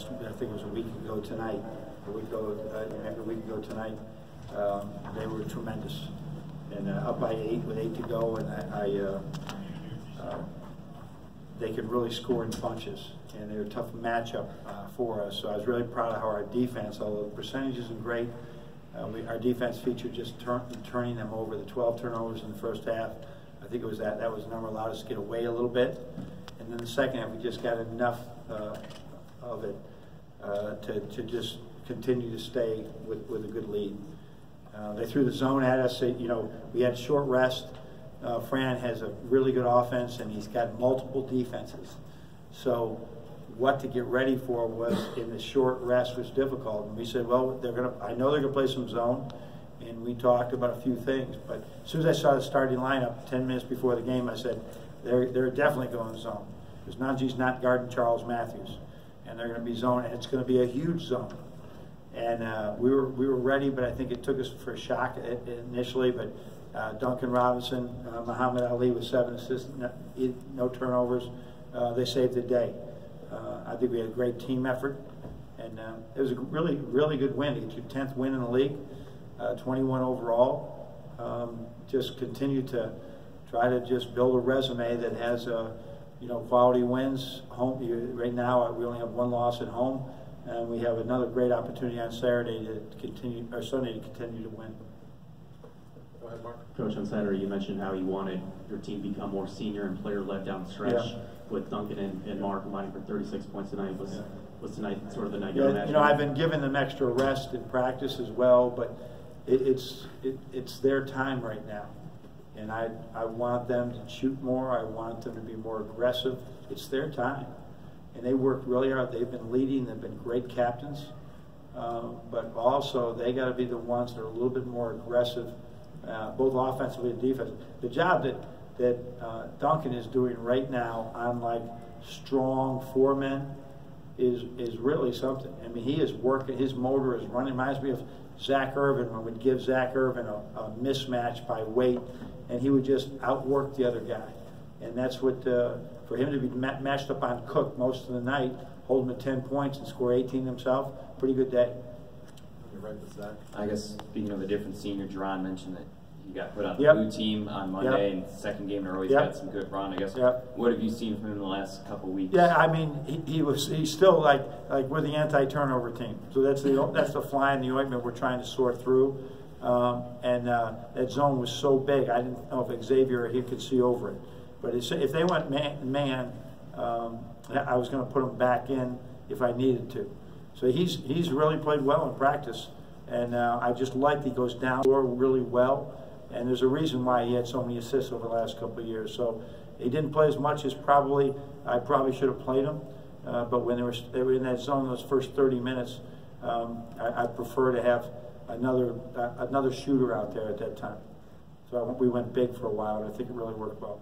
I think it was a week ago tonight, a week ago tonight. They were tremendous, and up by 8 with 8 to go, and they could really score in bunches, and they were a tough matchup for us. So I was really proud of how our defense, although the percentage isn't great, our defense featured just turning them over, the 12 turnovers in the first half. I think it was that was the number that allowed us to get away a little bit. And then the second half, we just got enough of it to just continue to stay with a good lead. They threw the zone at us. We had short rest. Fran has a really good offense, and he's got multiple defenses. So what to get ready for was in the short rest was difficult. And we said, well, I know they're gonna play some zone, and we talked about a few things. But as soon as I saw the starting lineup 10 minutes before the game, I said, they're definitely going zone, because Najee not guarding Charles Matthews, and they're going to be zone, and it's going to be a huge zone. And we were ready, but I think it took us for a shock initially. But Duncan Robinson, Muhammad Ali with 7 assists, no turnovers. They saved the day. I think we had a great team effort, and it was a really, really good win. To get your 10th win in the league, 21 overall. Just continue to try to just build a resume that has quality wins. Home right now, we only have 1 loss at home, and we have another great opportunity on Saturday to continue, or Sunday to continue to win. Go ahead, Mark. Coach, on Saturday you mentioned how you wanted your team to become more senior and player-led down the stretch. Yeah. With Duncan and Mark combining for 36 points tonight. Was tonight sort of the night? Yeah, I've been giving them extra rest in practice as well, but it's their time right now. And I want them to shoot more. I want them to be more aggressive. It's their time. And they worked really hard. They've been leading. They've been great captains. But also, they got to be the ones that are a little bit more aggressive, both offensively and defensively. The job that Duncan is doing right now on like strong 4 men is really something. I mean, he is working. His motor is running. Reminds me of Zach Irvin, when we'd give Zach Irvin a mismatch by weight, and he would just outwork the other guy. And that's what, for him to be matched up on Cook most of the night, hold him at 10 points and score 18 himself, pretty good day. You're right with Zach. I guess, speaking of a different senior, Jerron mentioned that he got put on the Yep. blue team on Monday, Yep. and second game in a row he's Yep. got some good run. I guess. Yep. What have you seen from him in the last couple weeks? Yeah, I mean, he's still like we're the anti-turnover team. So that's the fly in the ointment we're trying to sort through. That zone was so big, I didn't know if Xavier or he could see over it. But if they went man, I was going to put him back in if I needed to. So he's really played well in practice, and I just like he goes down really well. And there's a reason why he had so many assists over the last couple of years. So he didn't play as much as I probably should have played him. But when they were in that zone those first 30 minutes, I prefer to have another shooter out there at that time. So we went big for a while, and I think it really worked well.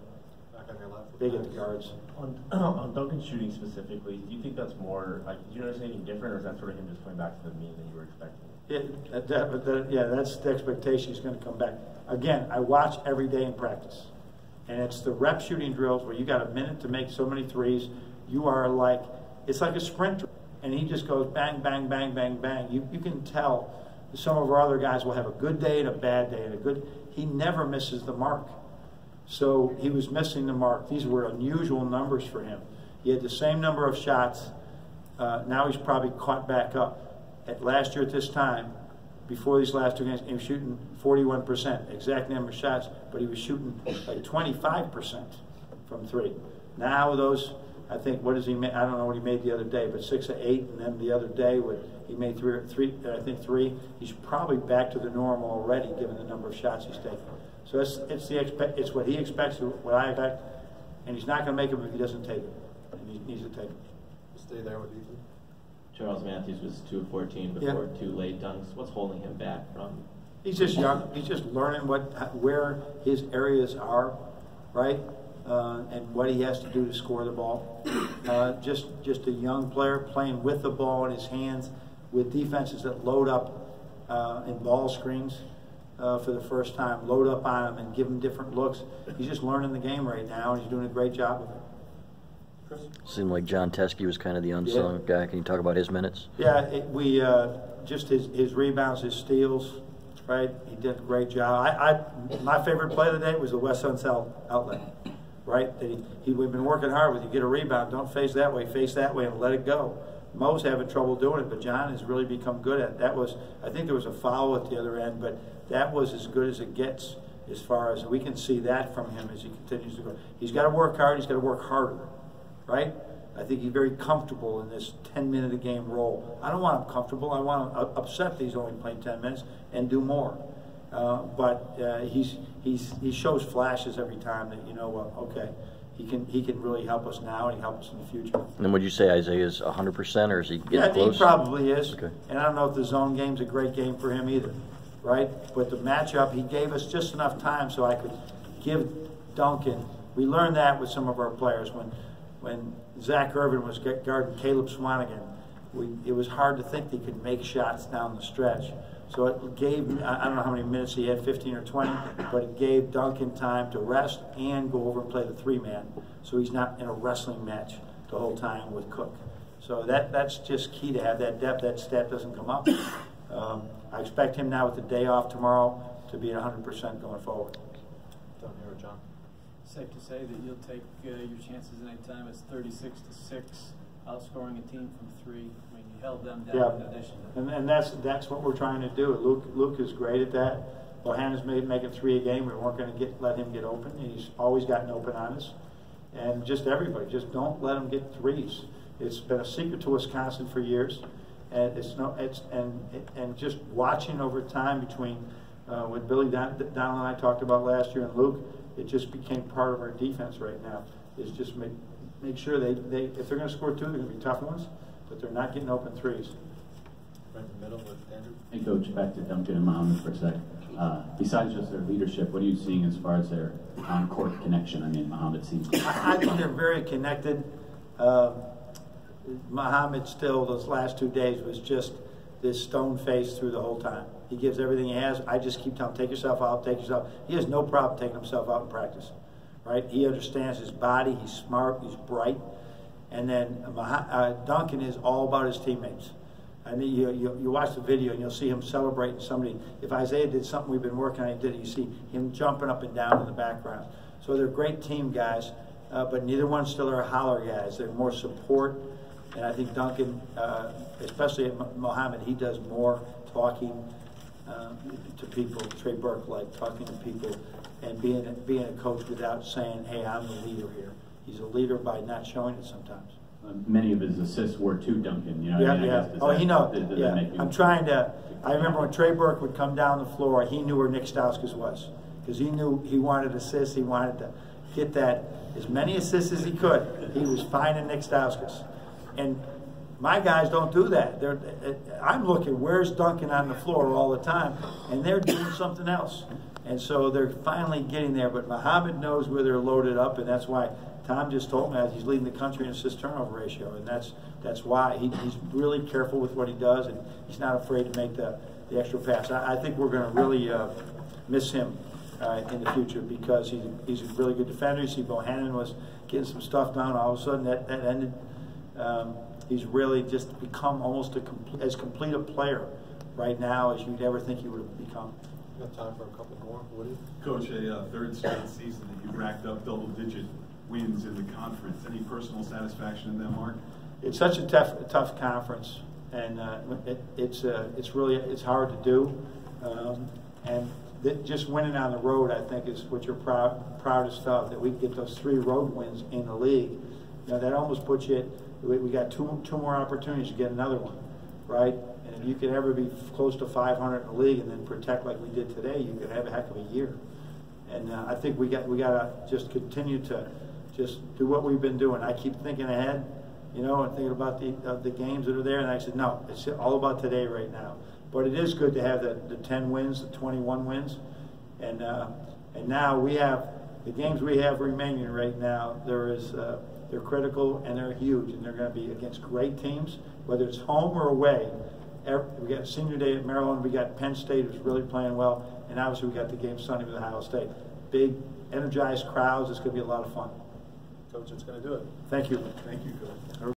Back on your left. Big at the guards. On Duncan shooting specifically, do you think that's more, like, did you notice anything different, or is that sort of him just coming back to the mean that you were expecting? Yeah, that's the expectation. He's going to come back. Again, I watch every day in practice. And it's the rep shooting drills where you got a minute to make so many threes. You are like, it's like a sprinter. And he just goes bang, bang, bang, bang, bang. You can tell some of our other guys will have a good day and a bad day. He never misses the mark. So he was missing the mark. These were unusual numbers for him. He had the same number of shots. Now he's probably caught back up. Last year at this time, before these last 2 games, he was shooting 41%, exact number of shots, but he was shooting like 25% from 3. Now those, I think, what does he make? I don't know what he made the other day, but 6 of 8, and then the other day he made 3. He's probably back to the normal already, given the number of shots he's taking. So it's what he expects, what I expect, and he's not going to make them if he doesn't take it. And he needs to take it. Stay there with Ethan. Charles Matthews was 2 of 14 before 2 late dunks. What's holding him back from? He's just young. He's just learning where his areas are, right, and what he has to do to score the ball. Just a young player playing with the ball in his hands, with defenses that load up in ball screens for the first time, load up on him and give him different looks. He's just learning the game right now, and he's doing a great job of it. Chris? Seemed like John Teskey was kind of the unsung guy. Can you talk about his minutes? Yeah, we just his rebounds, his steals, right? He did a great job. My favorite play of the day was the West Sunset outlet, right? That we've been working hard with. You get a rebound, don't face that way, and let it go. Mo's having trouble doing it, but John has really become good at it. That was, I think there was a foul at the other end, but that was as good as it gets as far as we can see that from him as he continues to go. He's got to work hard. He's got to work harder, right? I think he's very comfortable in this 10-minute-a-game role. I don't want him comfortable. I want him upset that he's only playing 10 minutes and do more. But he shows flashes every time that, you know what, okay, he can really help us now and he help us in the future. And would you say Isaiah's 100% or is he getting close? He probably is. Okay. And I don't know if the zone game's a great game for him either, right? But the matchup, he gave us just enough time so I could give Duncan. We learned that with some of our players. When Zach Irvin was guarding Caleb Swanigan, it was hard to think he could make shots down the stretch. So it gave, I don't know how many minutes he had, 15 or 20, but it gave Duncan time to rest and go over and play the 3-man. So he's not in a wrestling match the whole time with Cook. So that's just key to have that depth. That stat doesn't come up. I expect him now with the day off tomorrow to be at 100% going forward. Down here with John. Safe to say that you'll take your chances anytime. It's 36-6, outscoring a team from 3. I mean, you held them down in addition. And that's what we're trying to do. Luke is great at that. Bohannon's making 3 a game. We weren't going to let him get open. He's always gotten open on us. And just everybody, just don't let him get 3s. It's been a secret to Wisconsin for years, and and just watching over time between what Billy Donald and I talked about last year and Luke, it just became part of our defense right now. Is just make sure they if they're going to score 2, they're going to be tough ones, but they're not getting open 3s. Right in the middle with Andrew. Hey, Coach, back to Duncan and Muhammad for a sec. Besides just their leadership, what are you seeing as far as their on-court connection? I mean, Muhammad seems... I think they're very connected. Muhammad still, those last 2 days, was just this stone face through the whole time. He gives everything he has. I just keep telling him, take yourself out, take yourself. He has no problem taking himself out in practice, right? He understands his body. He's smart. He's bright. And then Duncan is all about his teammates. I mean, you watch the video and you'll see him celebrating somebody. If Isaiah did something we've been working on, he did it. You see him jumping up and down in the background. So they're great team guys, but neither one still are holler guys. They're more support. And I think Duncan, especially at Mohammed, he does more talking to people. Trey Burke, like talking to people and being a coach without saying, "Hey, I'm the leader here." He's a leader by not showing it sometimes. Many of his assists were to Duncan. You know, yeah, I mean, yeah. Oh, he knows. I'm trying to. I remember when Trey Burke would come down the floor, he knew where Nick Stauskas was because he knew he wanted assists. He wanted to get that as many assists as he could. He was finding Nick Stauskas. And my guys don't do that. I'm looking, where's Duncan on the floor all the time? And they're doing something else. And so they're finally getting there. But Muhammad knows where they're loaded up, and that's why Tom just told me that he's leading the country in assist turnover ratio. And that's why he's really careful with what he does, and he's not afraid to make the extra pass. I think we're going to really miss him in the future because he's a really good defender. You see Bohannon was getting some stuff done. All of a sudden that ended. He's really just become almost as complete a player right now as you'd ever think he would have become. We got time for a couple more. Woody? Coach, a third straight season that you've racked up double-digit wins in the conference. Any personal satisfaction in that, Mark? It's such a tough conference, and it's hard to do. And just winning on the road, I think, is what you're proudest of. That we get those 3 road wins in the league. You know, that almost puts you. We got two more opportunities to get another one, right? And if you could ever be close to 500 in the league and then protect like we did today, you could have a heck of a year. And I think we got to just continue to just do what we've been doing. I keep thinking ahead, you know, and thinking about the games that are there. And I said, no, it's all about today right now. But it is good to have the 10 wins, the 21 wins, and now we have the games we have remaining right now. They're critical and they're huge, and they're going to be against great teams, whether it's home or away. We got Senior Day at Maryland. We got Penn State, who's really playing well, and obviously we got the game Sunday with Ohio State. Big, energized crowds. It's going to be a lot of fun. coach that's going to do it. Thank you. Thank you, Phil.